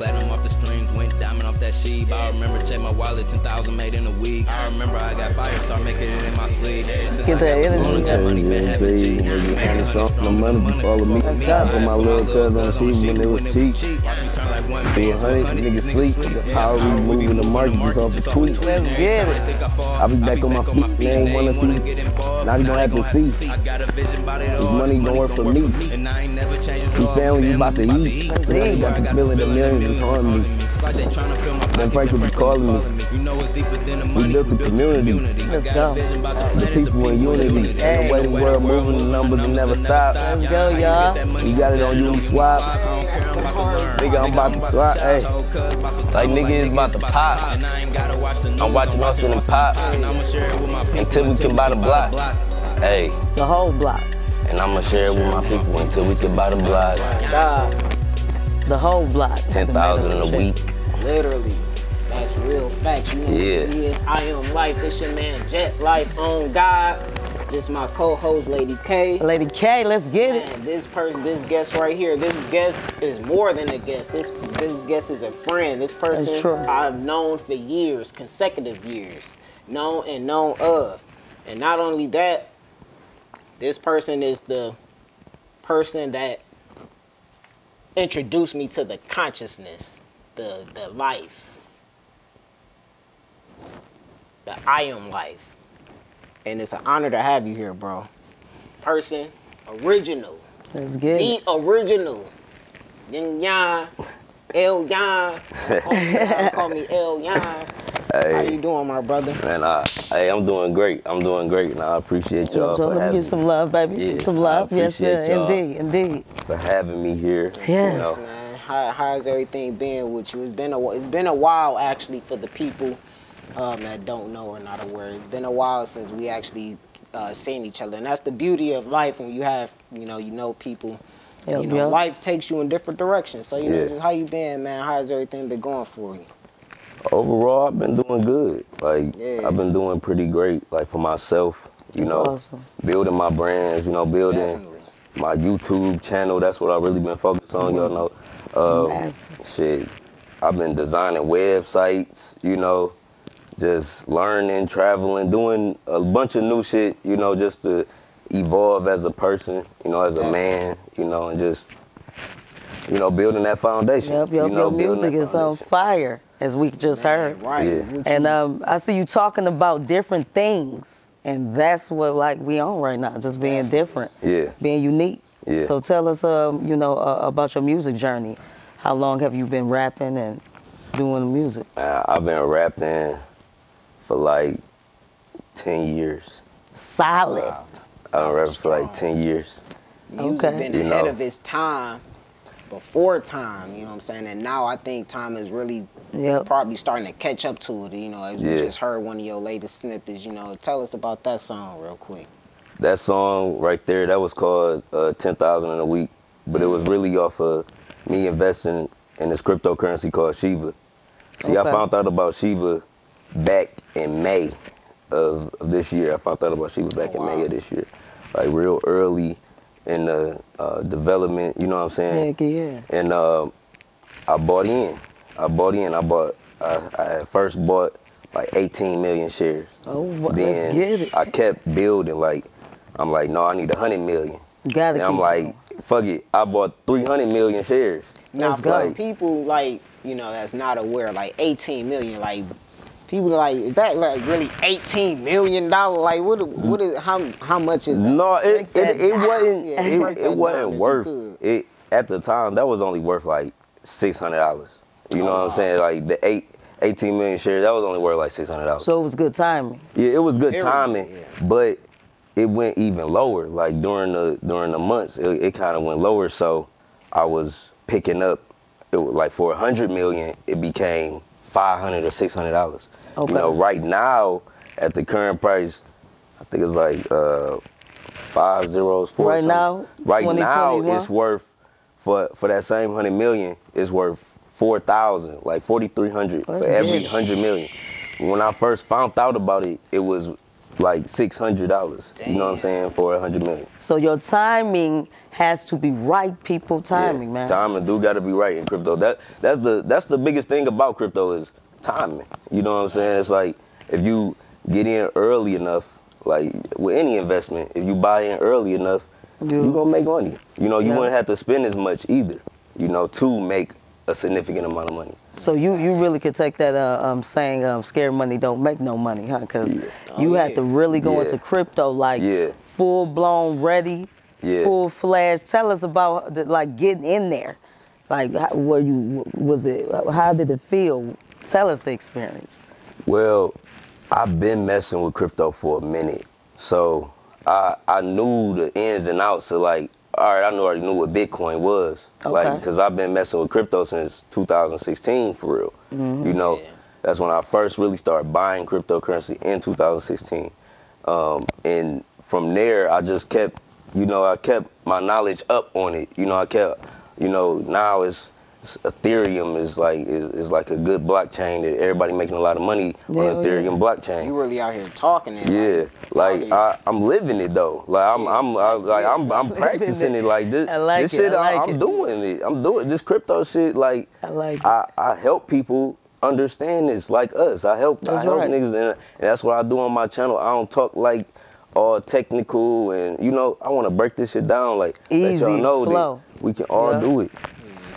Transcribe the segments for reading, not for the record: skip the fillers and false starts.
platinum off the strings, went diamond off that sheep. I remember check my wallet, 10,000 made in a week. I remember I got fire, start making it in my sleeve. Get that energy. Got money, been having G. The money follow me. That's top. With my little cousin, she when it was cheap. Be 100, niggas sleep. The power we moving the market just off the tweet. Let's get it. I'll be back on my feet, they ain't wanna see. Now you gonna have to see. This money gonna work for me. These families you about to eat. They got the feeling the millions is on me. Then Frank will be calling me. We built the community. Let's go. The people in unity. The way the world moving, the numbers will never stop. Let's go, y'all. You got it on you swap. Nigga, I'm about to swap. Hey. Like nigga is about to pop. I'm watching us in the pop. Until we can buy the block. Hey. The whole block. And I'ma share it with my people until we can buy the block. The whole block. 10,000 in a week. Literally. That's real facts. You know Yeah. who he is. Iamlyfe. This your man Jet Life on God. This my co-host Lady K. Lady K, let's get it. And this guest right here, this guest is more than a guest. This guest is a friend. This person I've known for years, consecutive years, known of. And not only that, this person is the person that introduced me to the consciousness, the life, the Iamlyfe. And it's an honor to have you here, bro. Person, original. Let's get it. The original. Yin Yang, El Yang. Call me El Yang. Hey. How you doing, my brother? Man, hey, I'm doing great. I'm doing great, and I appreciate y'all for having me. Give some love, baby. Yeah, some love. Yes, yeah, indeed. For having me here. Yes. You know. Man, how's everything been with you? It's been a while, actually, for the people that don't know or not aware. It's been a while since we actually seen each other, and that's the beauty of life when you have, you know people. Life takes you in different directions. So just how you been, man? How's everything been going for you? Overall, I've been doing good. Like, I've been doing pretty great. Like, for myself, awesome. Building my brands, building my YouTube channel. That's what I've really been focused on, y'all know. Shit, I've been designing websites, just learning, traveling, doing a bunch of new shit, just to evolve as a person, as a man, and just, building that foundation. Your music is on fire, as we just heard. Right. Yeah. And I see you talking about different things, and that's what we on right now, just being different, being unique. Yeah. So tell us, about your music journey. How long have you been rapping and doing music? I've been rapping for like 10 years. Solid. Wow. I've been rapping for like 10 years. Music been ahead of its time, before time, you know what I'm saying? And now I think time is really probably starting to catch up to it, as we just heard one of your latest snippets, Tell us about that song real quick. That song right there, that was called 10,000 in a week, but it was really off of me investing in this cryptocurrency called Shiba. See, I found out about Shiba back in May of this year. I found out about Shiba back in May of this year. Like real early in the development, you know what I'm saying? Yeah. And I bought in. I first bought like 18 million shares. Oh, then let's get it. I kept building, I'm like, no, I need 100 million. Gotta and I'm like, fuck it, I bought 300 million shares. Now, for people that's not aware, 18 million, people is that really $18 million? How much is that? No, it wasn't worth it at the time. That was only worth like $600. You know what I'm saying? Like the 18 million shares, that was only worth like $600. So it was good timing. Yeah, it was good timing, but it went even lower. Like during the months, it kind of went lower. So I was picking up. It was like for 100 million, it became $500 or $600. Okay. Right now at the current price, I think it's like 5 zeros for right now. Right now, it's worth for that same 100 million. It's worth 4,000, like 4,300 for every 100 million. When I first found out about it, it was like $600. You know what I'm saying, for 100 million. So your timing has to be right, people. Timing, man. Timing do got to be right in crypto. That's the biggest thing about crypto is timing. You know what I'm saying? It's like if you get in early enough, like with any investment, if you buy in early enough, you're gonna make money. You know, you wouldn't have to spend as much either, you know, to make a significant amount of money. So you really could take that saying, scared money don't make no money, huh? Because you had to really go into crypto like full blown ready, full fledged. Tell us about like getting in there. Like, how did it feel? Tell us the experience. Well, I've been messing with crypto for a minute, so I knew the ins and outs of like, all right, I already knew what Bitcoin was, like, because I've been messing with crypto since 2016 for real. You know, that's when I first really started buying cryptocurrency in 2016, and from there I just kept, you know, I kept my knowledge up on it. You know, I kept, you know, now it's Ethereum is like a good blockchain that everybody making a lot of money on Ethereum blockchain. You really out here talking it. Yeah, like I'm living it though. Like I'm practicing it. Like this shit. I'm doing it. I'm doing this crypto shit. Like I help people understand this like us. I help niggas, and that's what I do on my channel. I don't talk like all technical, and you know, I want to break this shit down. Like easy, let y'all know flow. that we can all do it.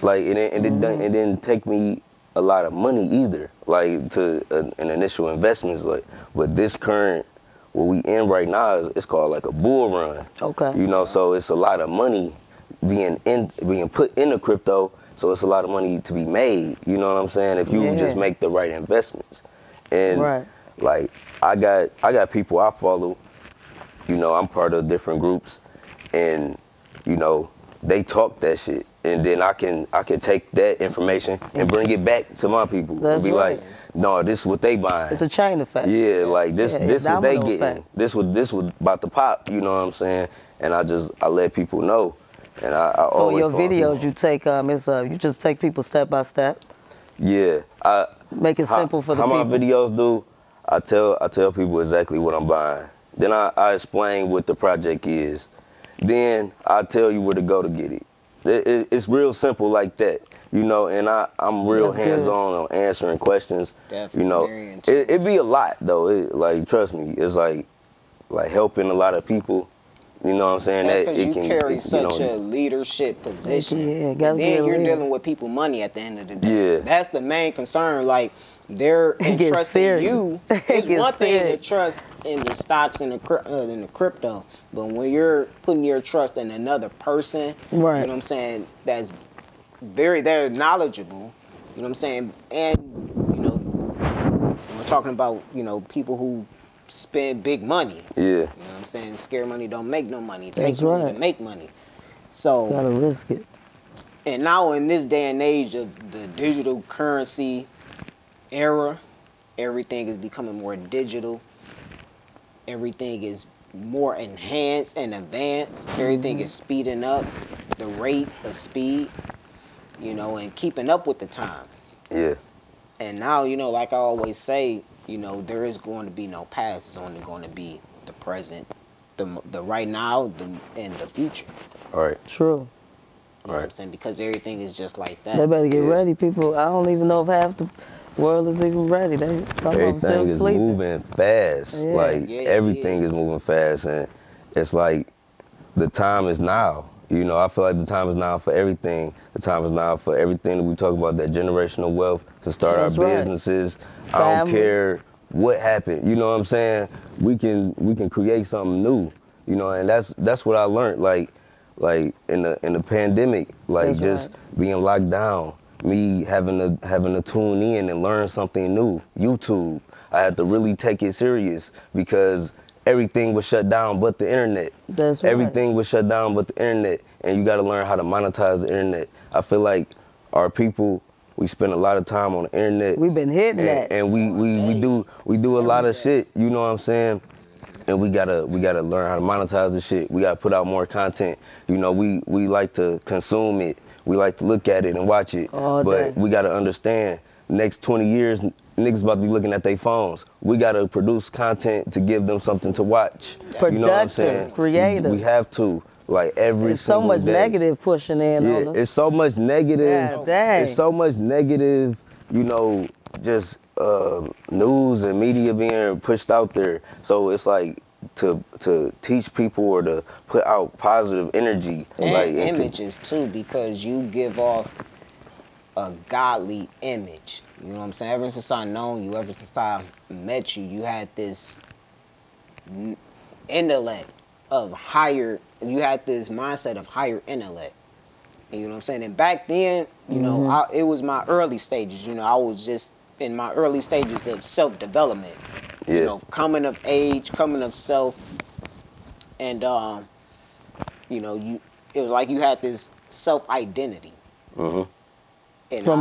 Like it didn't take me a lot of money either, like to an initial investments. Like, but this current, what we in right now it's called like a bull run. Okay. You know, so it's a lot of money being put into crypto. So it's a lot of money to be made. You know what I'm saying? If you just make the right investments, and like I got people I follow. You know, I'm part of different groups, and you know they talk that shit. And then I can take that information and bring it back to my people. That's and be like, no, this is what they buying. It's a chain effect. Yeah, like this what they getting. This was about to pop. You know what I'm saying? And I let people know. And I so always your videos you take you just take people step by step. Yeah, make it simple for the people. How my videos do? I tell people exactly what I'm buying. Then I explain what the project is. Then I tell you where to go to get it. It's real simple like that, you know, and I'm real hands-on on answering questions. Definitely. You know, it be a lot though. Like, trust me, it's like helping a lot of people. You know what I'm saying? That's because you carry such a leadership position. And then you're dealing with people money at the end of the day. Yeah. That's the main concern. Like, they're entrusting you. It's one thing to trust in the stocks and the crypto, but when you're putting your trust in another person, you know what I'm saying, that's they're knowledgeable, you know what I'm saying, and you know, we're talking about, you know, people who spend big money. Yeah. You know what I'm saying? Scare money don't make no money. It takes money to make money. So gotta risk it. And now in this day and age of the digital currency era, everything is becoming more digital. Everything is more enhanced and advanced. Everything is speeding up the rate of speed, you know, and keeping up with the times. Yeah. And now, you know, like I always say, you know, there is going to be no past. It's only going to be the present, the right now, and the future. All right. True. You know what I'm saying? Because everything is just like that. They better get ready, people. I don't even know if half the world is even ready. Some of them still sleeping. Moving fast. Yeah. Like everything is moving fast, and it's like the time is now. You know, I feel like the time is now for everything. The time is now for everything that we talk about, that generational wealth, to start our businesses. I don't care what happened. You know what I'm saying? We can create something new. You know, and that's what I learned. Like in the pandemic, like just being locked down. Me having to tune in and learn something new. YouTube, I had to really take it serious because everything was shut down but the internet. Everything was shut down but the internet, and you got to learn how to monetize the internet. I feel like our people, we spend a lot of time on the internet. We've been hitting that, and we do a lot of shit. You know what I'm saying? And we gotta learn how to monetize the shit. We gotta put out more content. You know, we like to consume it. We like to look at it and watch it, but we got to understand next 20 years, niggas about to be looking at their phones. We gotta produce content to give them something to watch. Productive, you know what I'm saying? creative. We have to. Like every There's so much day. negative pushing in on us. It's so much negative. Yeah, dang. It's so much negative, you know, just news and media being pushed out there. So it's like to teach people or to put out positive energy. And like images too, because you give off a godly image. You know what I'm saying? Ever since I known you, ever since I met you, you had this intellect of higher, you had this mindset of higher intellect. And you know what I'm saying? And back then, you know, it was my early stages. You know, I was just in my early stages of self-development. Yeah. You know, coming of age, coming of self. And, you know, it was like you had this self-identity. From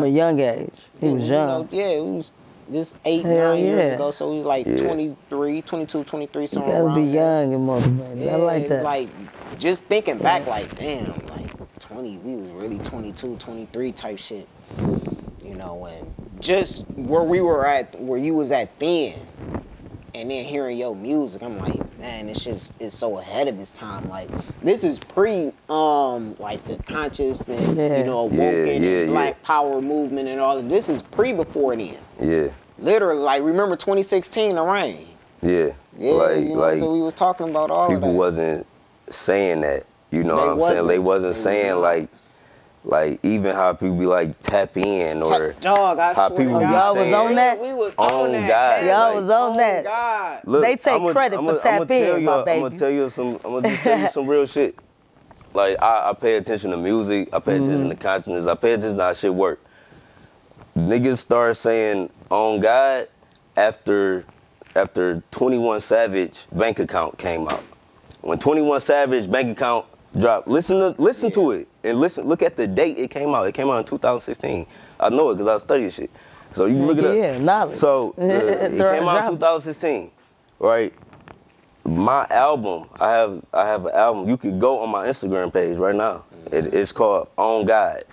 a young age. He was young. You know, yeah, it was this 8, Hell 9 years yeah. ago. So he was like 23, 22, 23, You somewhere gotta around be there. young and motivated. I like It's that. like, just thinking back, like, damn, like 20, we was really 22, 23 type shit. You know, and just where we were at, where you was at then, and then hearing your music, I'm like, man, this shit is so ahead of its time. Like, this is pre, like the conscious and, you know, awoken and Black Power movement and all of this is before then. Yeah. Literally, like, remember 2016, the rain. Yeah. Yeah, like, you know, like so we was talking about all of that. people wasn't saying that. You know what I'm saying? They wasn't saying like even how people be like tap in or dog, I how swear people to be God. Y'all was on that? We was on that. God. Y'all was on that. God. Look, They take credit for tap in, my babies. I'm gonna tell you some real shit. Like I pay attention to music, I pay attention to consciousness, I pay attention to how shit work. Niggas start saying on God after 21 Savage bank account came out. When 21 Savage bank account dropped, listen to it and look at the date it came out. It came out in 2016. I know it because I studied shit. So you look it up. Yeah, knowledge. So it came out in 2016, right? My album, I have an album. You could go on my Instagram page right now. It's called On God.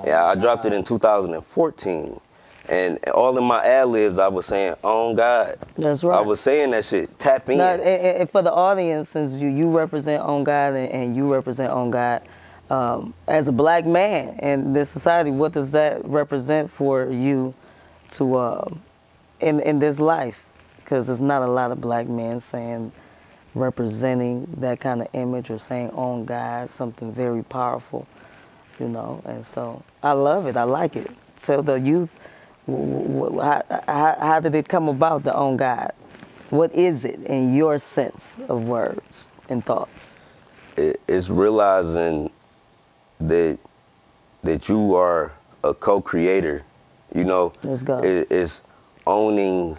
Yeah, I dropped it in 2014. And all in my ad-libs, I was saying, on God. That's right. I was saying that shit, tap in. Now, and for the audience, since you represent On God and you represent On God, as a black man in this society, what does that represent for you to in this life? Because there's not a lot of black men representing that kind of image or saying on God, something very powerful, you know. And so I love it. I like it. So the youth, how did it come about, the on God? What is it in your sense of words and thoughts? It's realizing that you are a co-creator, you know. Let's go. It's owning.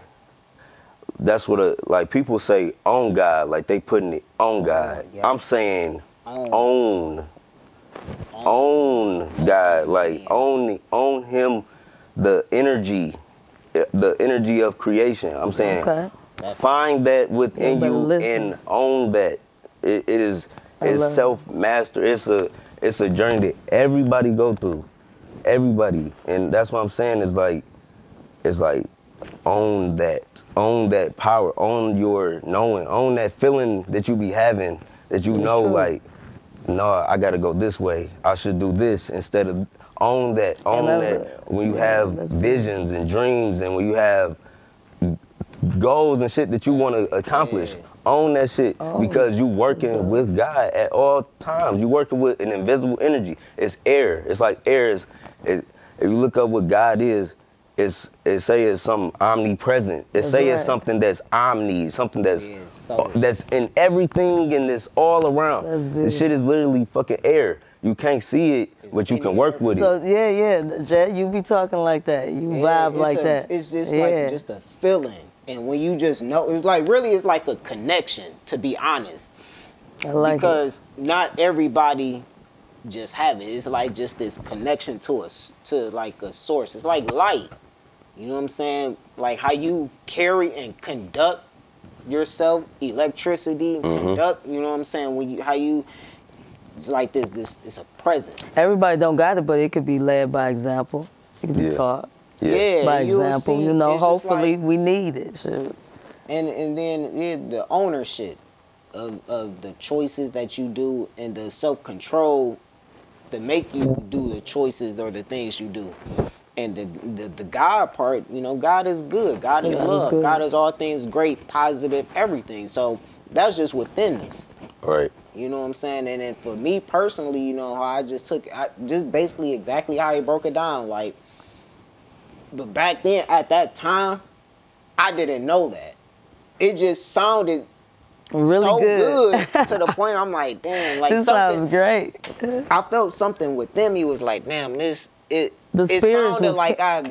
That's what like people say on God, like they putting it on God. Yeah. I'm saying own God, like own him, the energy of creation. I'm saying find that within you and own that. It's self-master. It's a journey that everybody go through. Everybody. And that's what I'm saying is like, it's like own that power, own your knowing, own that feeling that you be having, that you know, like, no, I gotta go this way. I should do this instead of own that. When you have visions and dreams and when you have goals and shit that you want to accomplish, own that shit because you working with God at all times. You working with an invisible energy. It's air. It's like air is. If you look up what God is, it say it's something omnipresent. It say it's something that's omni, something that's in everything and it's all around. This shit is literally fucking air. You can't see it, but you can work with it. So yeah, Jay, you be talking like that. You vibe like that. It's just like just a feeling. And when you just know, it's like really it's like a connection, to be honest. I like because not everybody just have it. It's like just this connection to like a source. It's like light. You know what I'm saying? Like how you carry and conduct yourself, electricity, conduct, you know what I'm saying? It's like this, it's a presence. Everybody don't got it, but it could be led by example. It could be taught. Yeah, by example, see, you know, hopefully like, we need it. Shit. And then the ownership of the choices that you do and the self-control to make you do the choices or the things you do. And the God part, you know, God is good. God is love. God is all things great, positive, everything. So that's just within us. Right. You know what I'm saying? And then for me personally, you know, how I just just basically exactly how he broke it down. Like, but back then, at that time, I didn't know that. It just sounded really so good. to the point I'm like, damn, like this sounds great. I felt something within me was like, damn, the spirits sounded was like I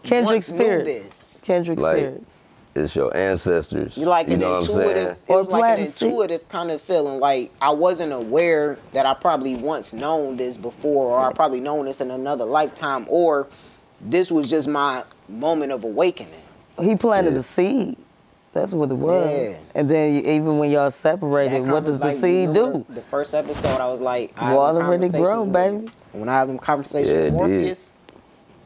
Kendrick once knew spirits. this. Kendrick like, spirits. It's your ancestors. You like an intuitive, it was like an intuitive kind of feeling. Like I wasn't aware that I probably once known this before, or I probably known this in another lifetime, or this was just my moment of awakening. He planted a seed. That's what it was. Yeah. And then even when y'all separated, what does the seed do? The first episode, I was like, water really grow, baby. When I have them conversations with Morpheus,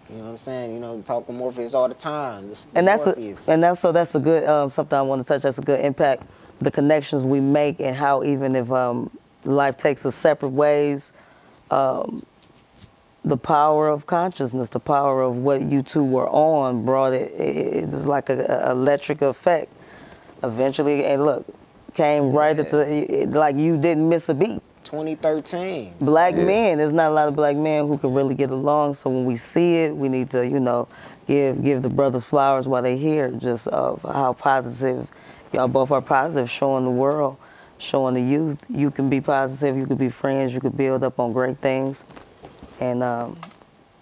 you know what I'm saying? You know, talk with Morpheus all the time. That's a good something I want to touch. That's a good impact. The connections we make and how even if life takes us separate ways, the power of consciousness, the power of what you two were on brought it. It's like an electric effect. Eventually, and look, came right at the, like you didn't miss a beat. 2013. Black men, there's not a lot of black men who can really get along. So when we see it, we need to, you know, give the brothers flowers while they're here, just of how positive, y'all both are positive, showing the world, showing the youth, you can be positive, you can be friends, you can build up on great things. And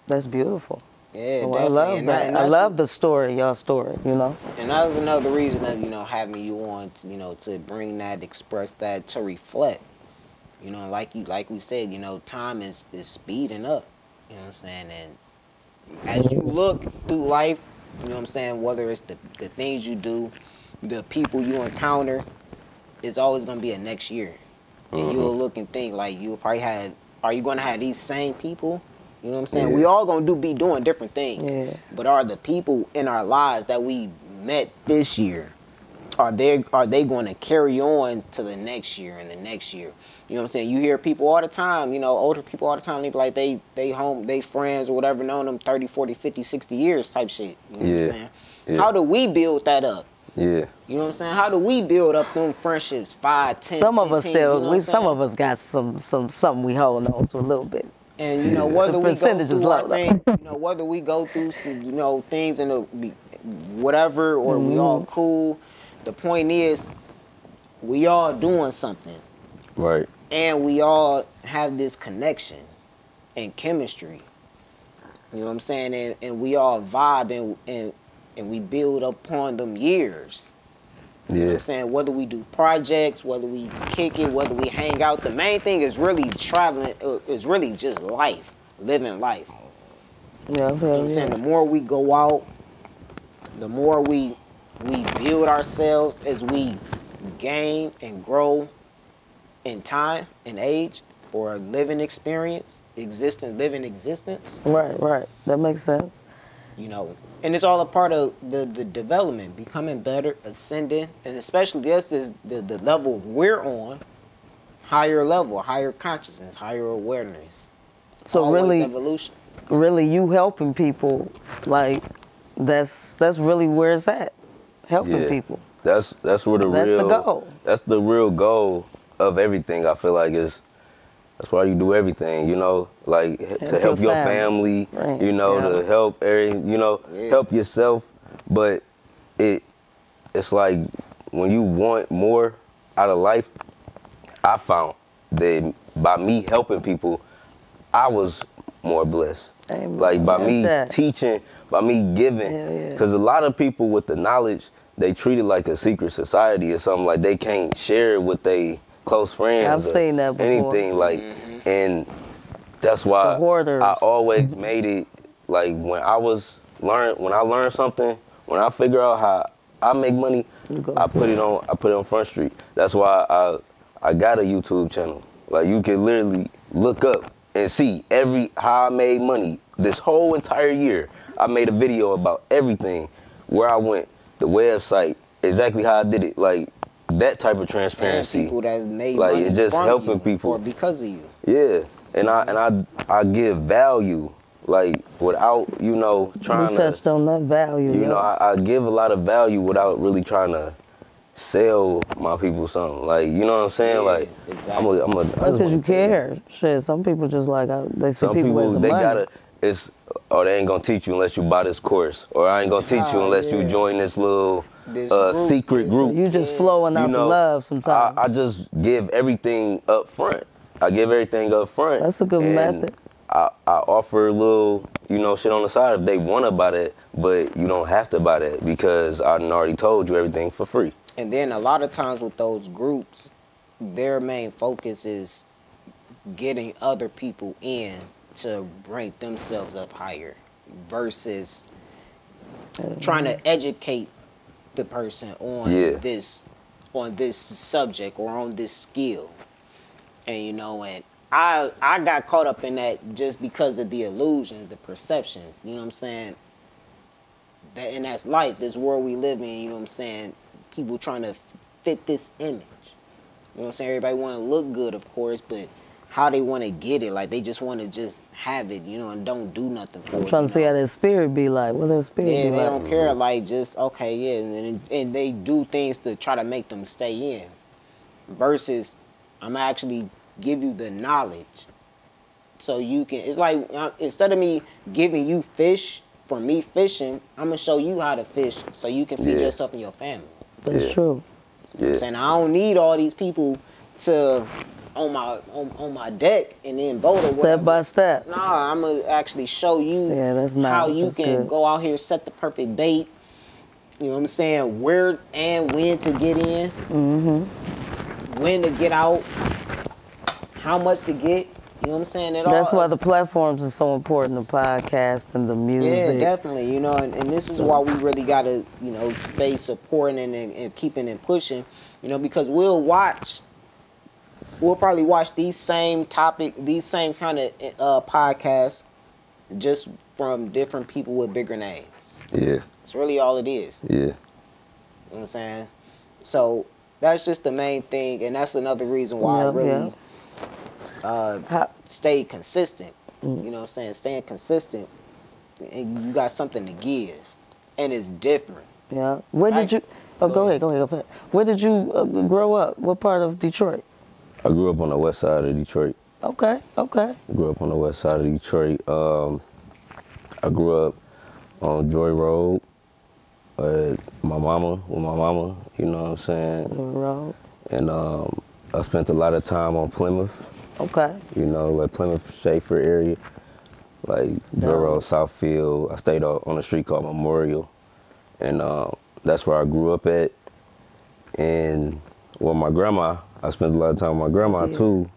that's beautiful. Yeah, so definitely. I love that. I love the story, y'all story, you know. And that was another reason of, you know, having you on, to, you know, to bring that, express that, to reflect. You know, like we said, you know, time is speeding up. You know what I'm saying? And as you look through life, you know what I'm saying, whether it's the things you do, the people you encounter, it's always gonna be a next year. And you'll look and think like you'll probably are you gonna have these same people? You know what I'm saying? Yeah. We all gonna be doing different things. Yeah. But are the people in our lives that we met this year, are they going to carry on to the next year and the next year? You know what I'm saying? You hear people all the time, you know, older people all the time, they be like they friends or whatever, known them 30, 40, 50, 60 years type shit. You know what I'm saying? Yeah. How do we build that up? Yeah. You know what I'm saying? How do we build up them friendships 5, 10, some 15, of us still, you know some of us got something we hold on to a little bit. And, you know, whether we go through our thing, you know, whether we go through some, you know, things in the whatever, or we all cool, the point is we all doing something. Right. And we all have this connection and chemistry. You know what I'm saying? And we all vibe and we build upon them years. You know what I'm saying? Whether we do projects, whether we kick it, whether we hang out, the main thing is really traveling, is really just life, living life. Yeah, you know what I'm saying? The more we go out, the more we build ourselves as we gain and grow in time and age, or living experience, living existence. Right. That makes sense. You know, and it's all a part of the development, becoming better, ascending, and especially this is the level we're on, higher level, higher consciousness, higher awareness. So always really, evolution. Really, you helping people, like that's really where it's at, helping people. That's where that's the goal. That's the real goal of everything. I feel like that's why you do everything, you know, like to help your family, right. You know, to help help yourself. But it's like when you want more out of life, I found that by me helping people, I was more blessed. Amen. Like by me teaching, by me giving, because a lot of people with the knowledge, they treat it like a secret society or something, like they can't share it with they close friends. I've seen that before. Anything like, and that's why I always made it like when I learned something, when I figure out how I make money, I put it on Front Street. That's why I got a YouTube channel. Like you can literally look up and see how I made money this whole entire year, I made a video about everything, where I went, the website, exactly how I did it, like that type of transparency. And people that's made like money it's just from helping you people or because of you. Yeah, and I give value, like without trying to. You touched on that value. You know, I give a lot of value without really trying to sell my people something. Like, you know what I'm saying? Yeah, like, exactly. That's because you care. Shit, some people just like they see some people as the they money. gotta. They ain't gonna teach you unless you buy this course, or I ain't gonna teach you unless you join this little secret group. You just flowing out the love sometimes. I just give everything up front. I give everything up front. That's a good method. I offer a little, shit on the side if they want to buy that, but you don't have to buy that because I done already told you everything for free. And then a lot of times with those groups, their main focus is getting other people in to rank themselves up higher versus trying to educate the person on this subject or on this skill. And and I got caught up in that just because of the illusions, the perceptions, you know what I'm saying? And that's life, this world we live in, you know what I'm saying? People trying to fit this image. You know what I'm saying? Everybody want to look good, of course, but how they want to get it, like they just want to just have it, and don't do nothing for it. I'm trying to see how their spirit be like. What their spirit be like? Yeah, they don't care, like just, okay, yeah, and they do things to try to make them stay in. Versus, I'm actually give you the knowledge so you can, it's like, instead of me giving you fish for me fishing, I'm going to show you how to fish so you can feed yourself and your family. That's true. You know what I'm saying? I don't need all these people to on my deck and then boat or step by step. Nah, I'm gonna actually show you how you can go out here, set the perfect bait. You know what I'm saying? Where and when to get in, when to get out, how much to get. You know what I'm saying? That's why the platforms are so important, the podcast and the music. Yeah, definitely. And this is why we really got to, stay supporting and keeping and pushing, because we'll probably watch these same kind of podcasts just from different people with bigger names. Yeah. It's really all it is. Yeah. You know what I'm saying? So that's just the main thing, and that's another reason why I really stay consistent. You know what I'm saying? Staying consistent, and you got something to give, and it's different. Yeah. Where did you? Oh, go ahead. Where did you grow up? What part of Detroit? I grew up on the west side of Detroit. Okay. I grew up on the west side of Detroit. I grew up on Joy Road with my mama, you know what I'm saying? Joy Road. And I spent a lot of time on Plymouth. Okay. Like Plymouth, Schaefer area. Like Joy Road, Southfield. I stayed on a street called Memorial. And that's where I grew up at. And with my grandma, I spent a lot of time with my grandma too,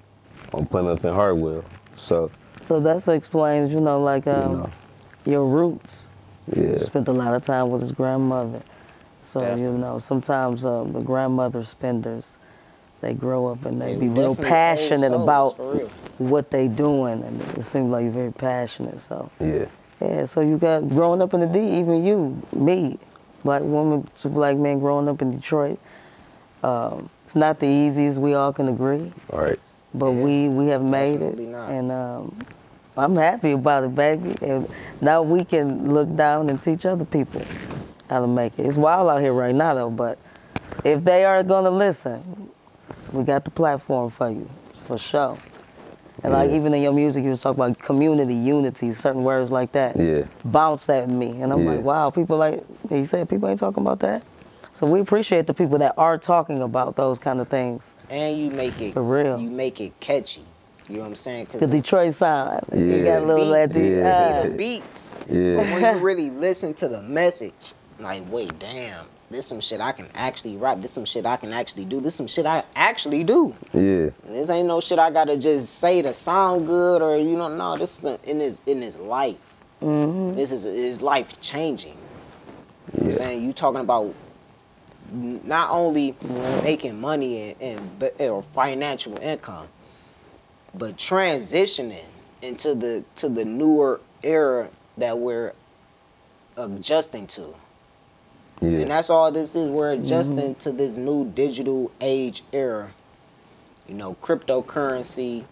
on Plymouth and Hartwell. So that explains, your roots. Yeah. You spent a lot of time with his grandmother. So, Definitely. sometimes the grandmother spenders, they grow up and they be real definitely passionate old about souls, for real. what they doing. And it seems like you're very passionate. So yeah, so you got growing up in the D, even you, me, black woman to black man growing up in Detroit. It's not the easiest, we all can agree. All right. But we have made it. Not. And I'm happy about it, baby. And now we can look down and teach other people how to make it. It's wild out here right now, though, but if they are going to listen, we got the platform for you, for sure. And like even in your music, you was talking about community, unity, certain words like that. Yeah. Bounce at me. And I'm like, wow, people he said people ain't talking about that. So we appreciate the people that are talking about those kind of things. And you make it for real. You make it catchy. You know what I'm saying? The Detroit sound. You got a little the beats. Yeah. But when you really listen to the message, like, wait, damn, this some shit I can actually rap. This some shit I can actually do. This some shit I actually do. Yeah. This ain't no shit I gotta just say to sound good or no. This is in his life. This is life changing. You know what I'm saying? You talking about not only making money or financial income, but transitioning into the newer era that we're adjusting to. Yeah. And that's all this is. We're adjusting to this new digital age era. You know, cryptocurrency,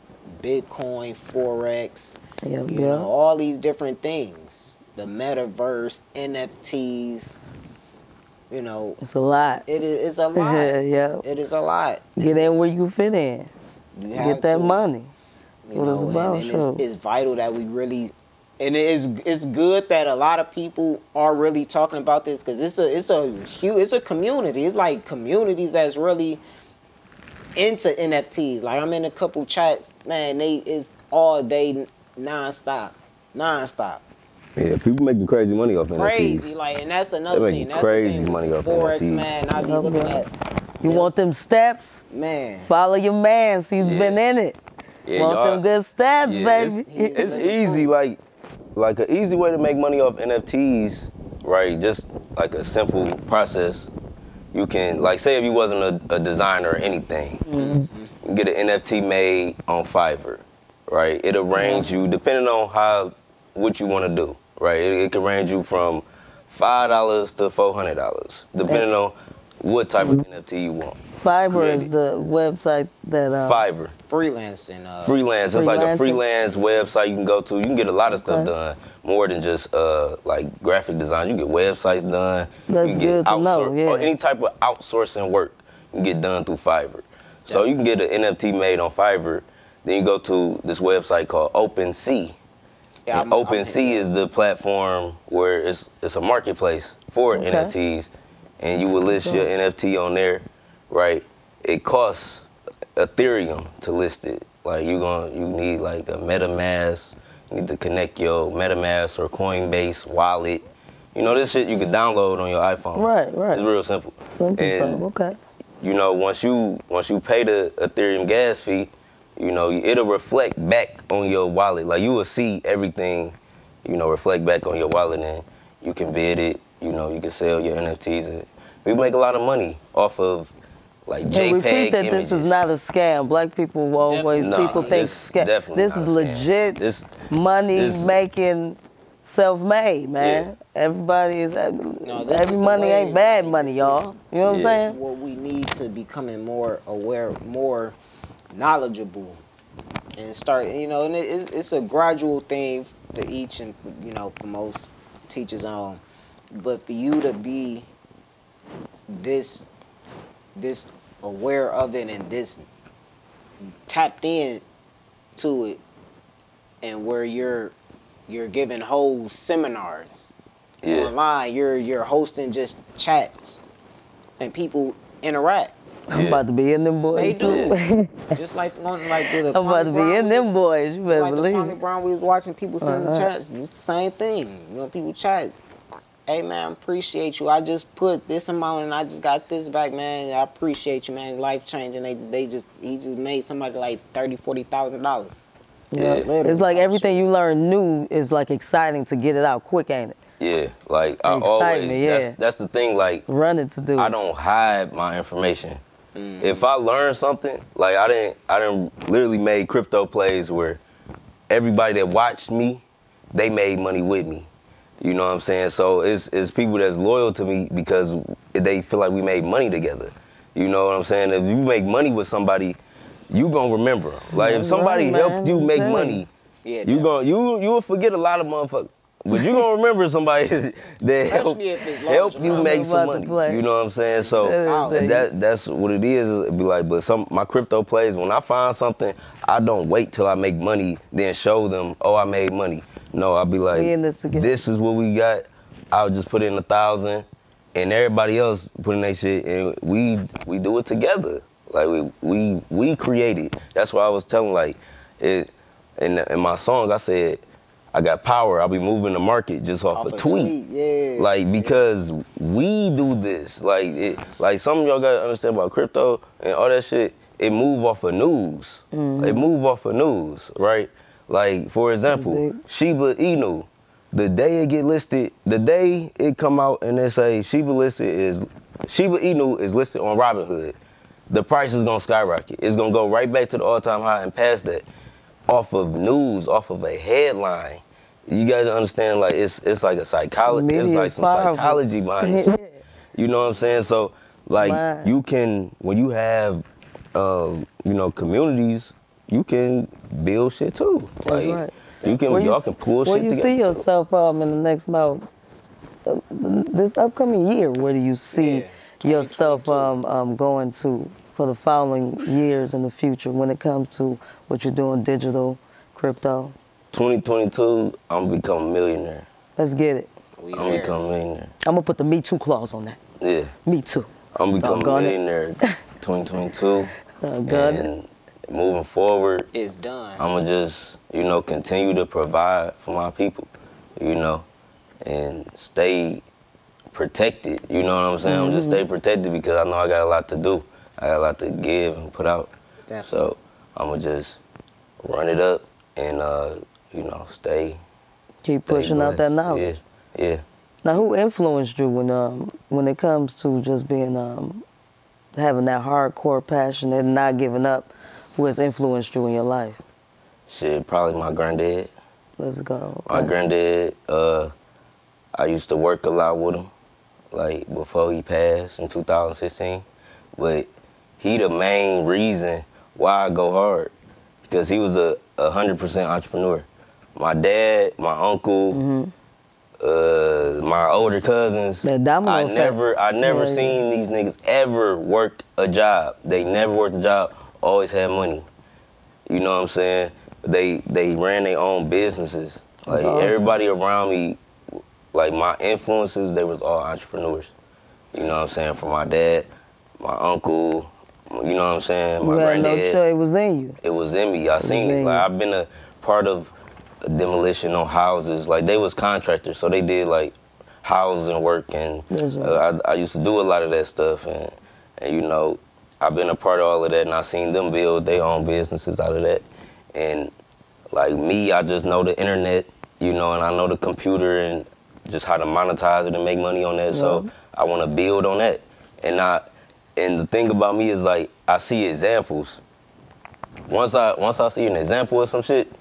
Bitcoin, Forex, you know, all these different things. The metaverse, NFTs, you know. It's a lot. It's a lot. Yeah. It is a lot. Get in where you fit in. You Get that money. You know, and it's vital that we really, and it's good that a lot of people are really talking about this, because it's a community. It's like communities that's really into NFTs. Like, I'm in a couple chats, man. It's all day, nonstop. Yeah, people making crazy money off NFTs. Crazy, like, and that's another thing. That's crazy the thing. money off Forex, NFTs. man. I be looking at. You want them steps? Man. Follow your mans. He's been in it. Yeah, want them good steps, baby. It's easy, like an easy way to make money off NFTs, right? Just like a simple process. You can, like, say if you wasn't a designer or anything, you can get an NFT made on Fiverr, right? It'll range you, depending on what you want to do, right? It can range you from $5 to $400, depending on what type of NFT you want. Fiverr is the website that... Fiverr. Freelancing. Freelance. It's like a freelance website you can go to. You can get a lot of stuff done, more than just like graphic design. You can get websites done. That's you can good to know, yeah. Or any type of outsourcing work you can get done through Fiverr. So you can get an NFT made on Fiverr. Then you go to this website called OpenSea. Yeah, and OpenSea is the platform where it's a marketplace for NFTs, and you will list your NFT on there, right? It costs Ethereum to list it. Like, you need like a MetaMask. You need to connect your MetaMask or Coinbase wallet. You know, this shit you can download on your iPhone. Right. It's real simple. Simple stuff. Okay. You know, once you pay the Ethereum gas fee, you know, it'll reflect back on your wallet. Like, you will see everything, you know, reflect back on your wallet, and you can bid it. You know, you can sell your NFTs. And we make a lot of money off of, like, JPEG and repeat that images. This is not a scam. Black people always, people think scam. This is legit money making, self-made, man. Yeah. Everybody is, every money ain't bad money, y'all. You know what I'm saying? What we need to becoming more aware, more knowledgeable, and start, you know, and it's a gradual thing to each, and, you know, for most teachers on. But for you to be this aware of it and this tapped in to it, and where you're giving whole seminars online, you're hosting just chats, and people interact. I'm about to be in them boys too. Just like with I'm about to be in them boys. You better believe it. Brown, we was watching people send chats. It's the same thing. You know, people chat. Hey man, appreciate you. I just put this amount and I just got this back, man. I appreciate you, man. Life changing. He just made somebody like $30,000-$40,000. Yeah, it's like everything you learn new is like exciting to get it out quick, ain't it? Yeah, like I always. That's the thing. Like, running to do. I don't hide my information. If I learn something, like I didn't literally made crypto plays where everybody that watched me, they made money with me. You know what I'm saying? So it's people that's loyal to me because they feel like we made money together. You know what I'm saying? If you make money with somebody, you gonna remember. Like, if somebody helped you make money, you will forget a lot of motherfuckers. But you gonna remember somebody that helped you make some money. You know what I'm saying? So that's what it is. It'd be like, but my crypto plays, when I find something, I don't wait till I make money, then show them, oh, I made money. No, I'll be like, this is what we got. I'll just put in 1,000, and everybody else put in their shit, and we do it together. Like, we create it. That's why I was telling, like, in my song, I said, I got power. I'll be moving the market just off a tweet. Yeah. Like, because we do this. Like some of y'all gotta understand about crypto and all that shit. It move off of news. It move off of news, right? Like, for example, Shiba Inu. The day it get listed, the day it come out and they say Shiba Inu is listed on Robinhood, the price is gonna skyrocket. It's gonna go right back to the all-time high and past that. Off of news, off of a headline. you guys understand, like, it's like a psychology, it's like some psychology behind it. You know what I'm saying? So, like, you can, when you have, you know, communities, you can build shit too. That's like, right. You can, y'all can pull shit together. Where do you see yourself in the next this upcoming year? Where do you see yourself going to for the following years in the future when it comes to what you're doing, digital, crypto? 2022, I'm gonna become a millionaire. Let's get it. I'm gonna become a millionaire. I'm gonna put the Me Too clause on that. Yeah. Me too. I'm gonna become a millionaire 2022. And moving forward, it's done. I'm gonna just, you know, continue to provide for my people, you know, and stay protected. You know what I'm saying? I'm just stay protected because I know I got a lot to do. I got a lot to give and put out. Definitely. So I'm gonna just run it up and, you know, keep pushing out that knowledge. Yeah, yeah. Now, who influenced you when it comes to just being having that hardcore passion and not giving up? Who has influenced you in your life? Shit, probably my granddad. Let's go. Okay. My granddad, I used to work a lot with him, like before he passed in 2016. But he the main reason why I go hard, because he was a 100% entrepreneur. My dad, my uncle, my older cousins, I never seen these niggas ever work a job. They never worked a job, always had money. You know what I'm saying? They ran their own businesses. Like awesome. Everybody around me, like my influences, they was all entrepreneurs. You know what I'm saying? From my dad, my uncle, you know what I'm saying? My granddad. No choice, it was in you. It was in me. I seen it. Like I've been a part of demolition on houses. Like they was contractors, so they did like housing work, and I used to do a lot of that stuff, and you know, I've been a part of all of that, and I seen them build their own businesses out of that. And like me, I just know the internet, you know, and I know the computer and just how to monetize it and make money on that. So I want to build on that. And the thing about me is like I see examples. Once I see an example of some shit,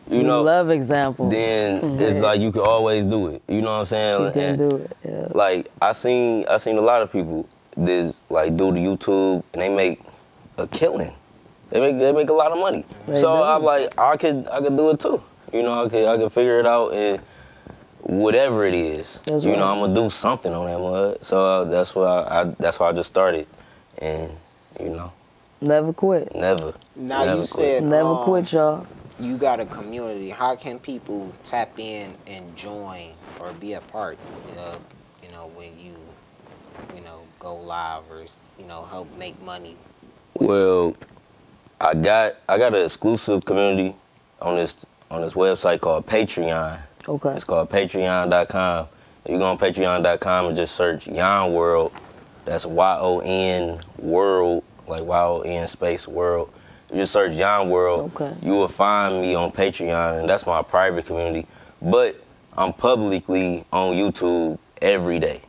you know, love examples. Then it's like you can always do it. You know what I'm saying? You can do it. Yeah. Like I seen a lot of people that like do the YouTube and they make a killing. They make a lot of money. So I'm like, I could do it too. You know, I could figure it out, and whatever it is, you know, I'm gonna do something on that mud. So that's why I just started, and you know, never quit. Never. Now never you said never quit, y'all. You got a community. How can people tap in and join or be a part of, you know, when you know, go live or, you know, help make money? Well, I got an exclusive community on this website called Patreon. Okay. It's called patreon.com. If you go on patreon.com and just search Yon World, that's YON World, like YON space World. You just search Yon World, you will find me on Patreon, and that's my private community. But I'm publicly on YouTube every day.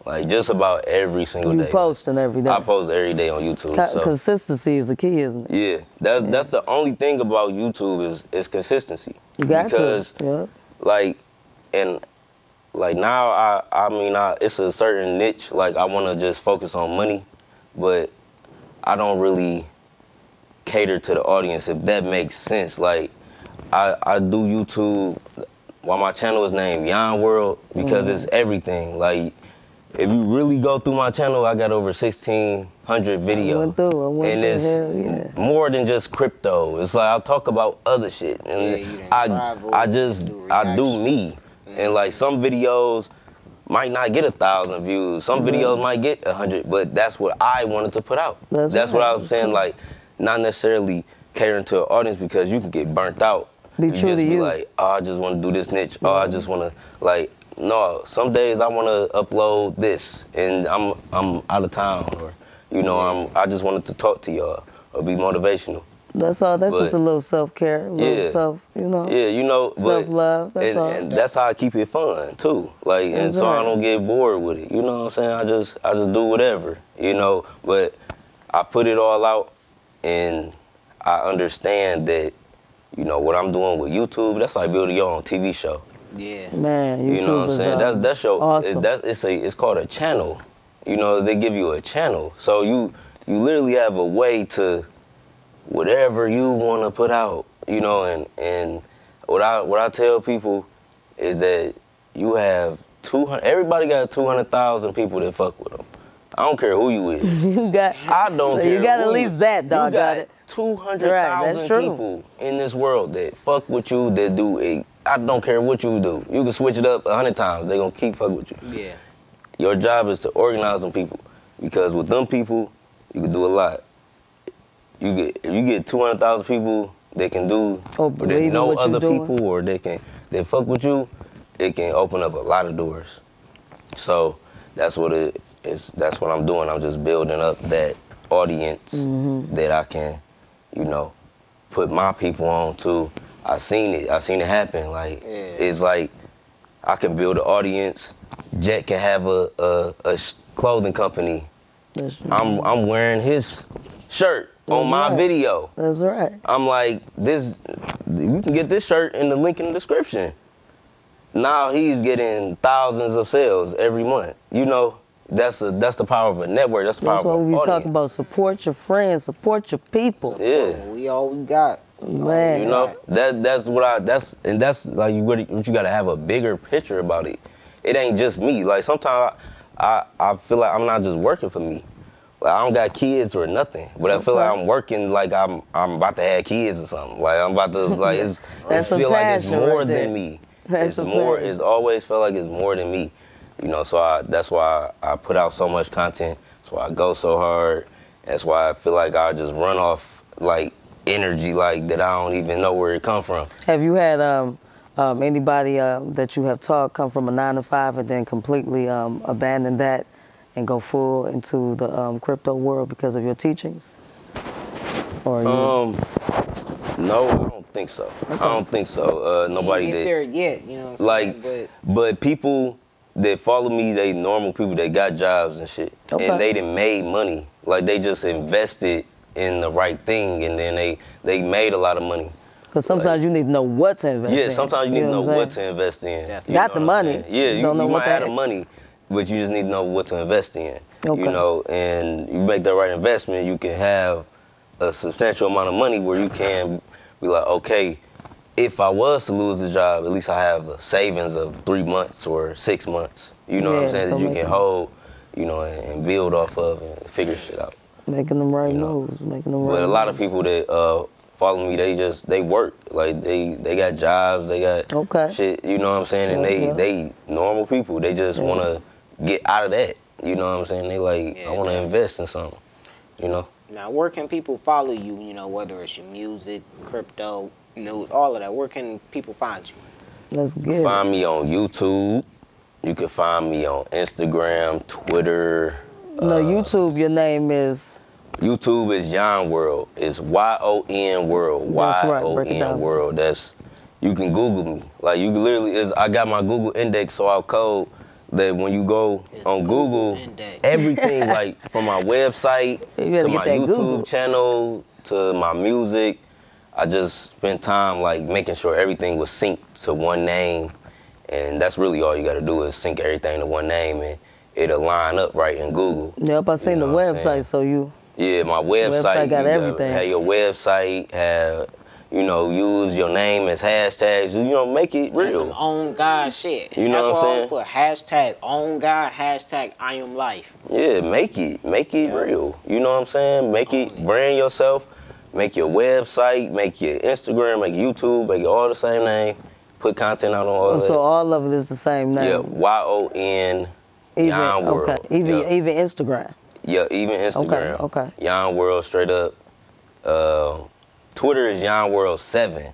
Like just about every single day. You posting every day? I post every day on YouTube. Consistency is the key, isn't it? Yeah, that's the only thing about YouTube is consistency. You got because, like, and like now I mean it's a certain niche. Like I want to just focus on money, but I don't really cater to the audience, if that makes sense. Like I do YouTube. Why my channel is named Yon World, because it's everything. Like if you really go through my channel, I got over 1,600 videos. And it's more than just crypto. It's like I'll talk about other shit. And I do me. And like some videos might not get 1,000 views. Some videos might get 100, but that's what I wanted to put out. That's what I was saying, like not necessarily catering to an audience, because you can get burnt out. Be true to you. Be like, oh, I just want to do this niche. Oh, I just want to, like, no, some days I want to upload this and I'm out of town, or, you know, I just wanted to talk to y'all or be motivational. That's all. That's just a little self-care, a little self, you know. Yeah, you know. Self-love, that's all. And that's how I keep it fun, too. Like, and so I don't get bored with it. You know what I'm saying? I just do whatever, you know. But I put it all out, and I understand that, you know, what I'm doing with YouTube, that's like building your own TV show. Yeah. Man, YouTube you know what I'm saying? That's your awesome. It's called a channel. You know, they give you a channel. So you literally have a way to whatever you want to put out, you know, and what I tell people is that you have everybody got 200,000 people that fuck with them. I don't care who you is. I don't care. You got at least that, dog. You got 200,000 people in this world that fuck with you, that do I don't care what you do. You can switch it up 100 times. They gonna keep fucking with you. Yeah. Your job is to organize them people, because with them people, you can do a lot. If you get 200,000 people that can do, or that know other people, or they fuck with you, it can open up a lot of doors. So that's what it is. That's what I'm doing. I'm just building up that audience that I can, you know, put my people on to. I seen it happen. Like it's like I can build an audience. Jet can have a clothing company. I'm wearing his shirt on my video. That's right. I'm like, you can get this shirt in the link in the description. Now he's getting thousands of sales every month. You know, that's the power of a network. That's the power of an audience. That's what we talking about. Support your friends, support your people. Yeah. We all we got. Man. You know, that's like what you gotta have a bigger picture about it. It ain't just me. Like sometimes I feel like I'm not just working for me. Like I don't got kids or nothing, but I feel like I'm working like I'm about to have kids or something. Like I'm about to like it's feel like it's more than me. It's more. It's always felt like it's more than me. You know, so that's why I put out so much content. That's why I go so hard. That's why I feel like I just run off like energy like that I don't even know where it come from. Have you had anybody that you have taught come from a 9-to-5 and then completely abandon that and go full into the crypto world because of your teachings? Or no, I don't think so. Okay. I don't think so. Nobody get there yet, you know what I'm like, saying? but people that follow me, they normal people that got jobs and shit, and they done made money. Like they just invested in the right thing, and then they made a lot of money. Because sometimes you need to know what to invest in. Yeah, sometimes you need to know what to invest in. You got the money. Yeah, you might have the money, but you just need to know what to invest in. Okay. You know, and you make the right investment, you can have a substantial amount of money where you can be like, okay, if I was to lose the job, at least I have a savings of 3 months or 6 months. You know what I'm saying? That you can hold, you know, and build off of and figure shit out. Making them right moves, making them right. But a lot of people that follow me, they work. Like they got jobs, they got shit, you know what I'm saying? And they normal people. They just wanna get out of that. You know what I'm saying? They like, I wanna invest in something, you know? Now where can people follow you, you know, whether it's your music, crypto, nude, all of that? Where can people find you? Let's get Find me on YouTube. You can find me on Instagram, Twitter. No, YouTube, your name is? YouTube is Yon World. It's Y-O-N World. Y-O-N World. You can Google me. Like you can literally, I got my Google index, so I'll code that when you go on Google, everything like from my website to my YouTube channel to my music, I just spent time like making sure everything was synced to one name. And that's really all you got to do is sync everything to one name, and it'll line up right in Google. Yep, I seen the website, so you... Yeah, my website got everything. Have your website, you know, use your name as hashtags, you know, make it real. That's some own God shit. You know what I'm saying? Put hashtag own God, hashtag Iamlyfe. Yeah, make it real. You know what I'm saying? Make it, brand yourself, make your website, make your Instagram, make YouTube, make it all the same name. Put content out on all that. So all of it is the same name? Yeah, Y-O-N, Yon World. Okay, even Instagram? Yeah, even Instagram. Okay. Yon World, straight up. Twitter is Yon World 7.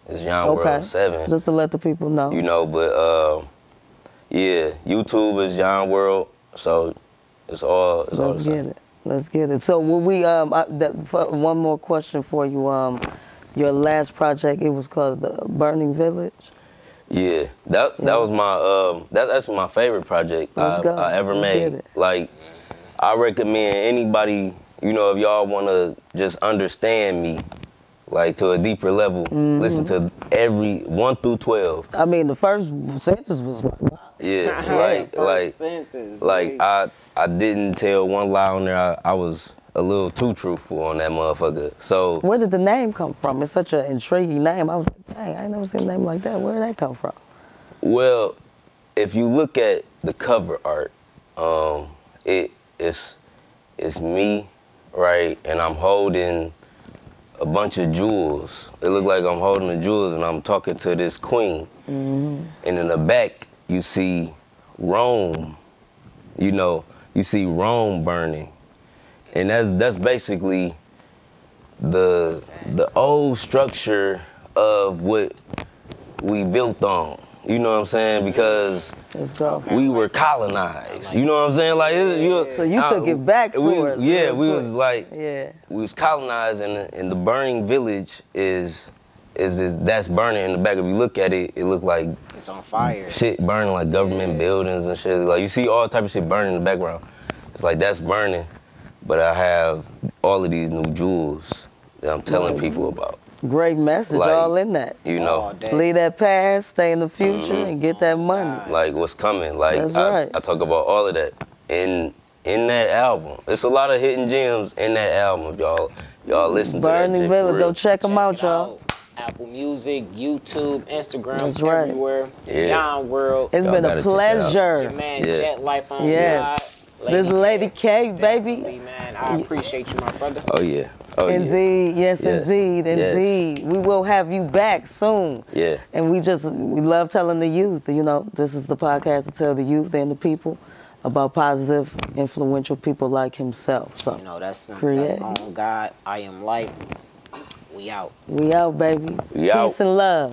It's Yon World 7. Just to let the people know. You know, but yeah, YouTube is Yon World. So it's all the same. Let's get it. So will we? One more question for you. Your last project, it was called the Burning Village. Yeah, that was my that's my favorite project I ever made. Like, I recommend anybody, you know, if y'all want to just understand me, like to a deeper level. Listen to every 1 through 12. I mean, the first sentence was I didn't tell one lie on there. I was a little too truthful on that motherfucker. So where did the name come from? It's such an intriguing name. I was like, dang, I ain't never seen a name like that. Where did that come from? Well, if you look at the cover art, it's me, right, and I'm holding a bunch of jewels. It looked like I'm holding the jewels and I'm talking to this queen. And in the back, you see Rome. You know, you see Rome burning. And that's basically the old structure of what we built on. You know what I'm saying? Because we were colonized. You know what I'm saying? Like, so you took it back for us. Yeah, we was colonized, and the burning village is that's burning in the back. If you look at it, it looks like it's on fire. Shit burning, like government buildings and shit. Like you see all type of shit burning in the background. It's like that's burning, but I have all of these new jewels that I'm telling people about. Great message, like, all in that. You know, leave that past, stay in the future, and get that money. Like what's coming. Like that's right. I talk about all of that in that album. It's a lot of hidden gems in that album. Y'all listen to that. Burning Village, go check them out, y'all. Apple Music, YouTube, Instagram, that's right. everywhere. Beyond World. It's been a pleasure. Your man Iamlyfe on This Lady K, baby. Man, I appreciate you, my brother. Oh yeah. Oh, indeed, yes, indeed. We will have you back soon. Yeah. And we love telling the youth, you know, this is the podcast to tell the youth and the people about positive, influential people like himself. So, you know, that's on God, Iamlyfe. We out. We out, baby. We out. Peace and love.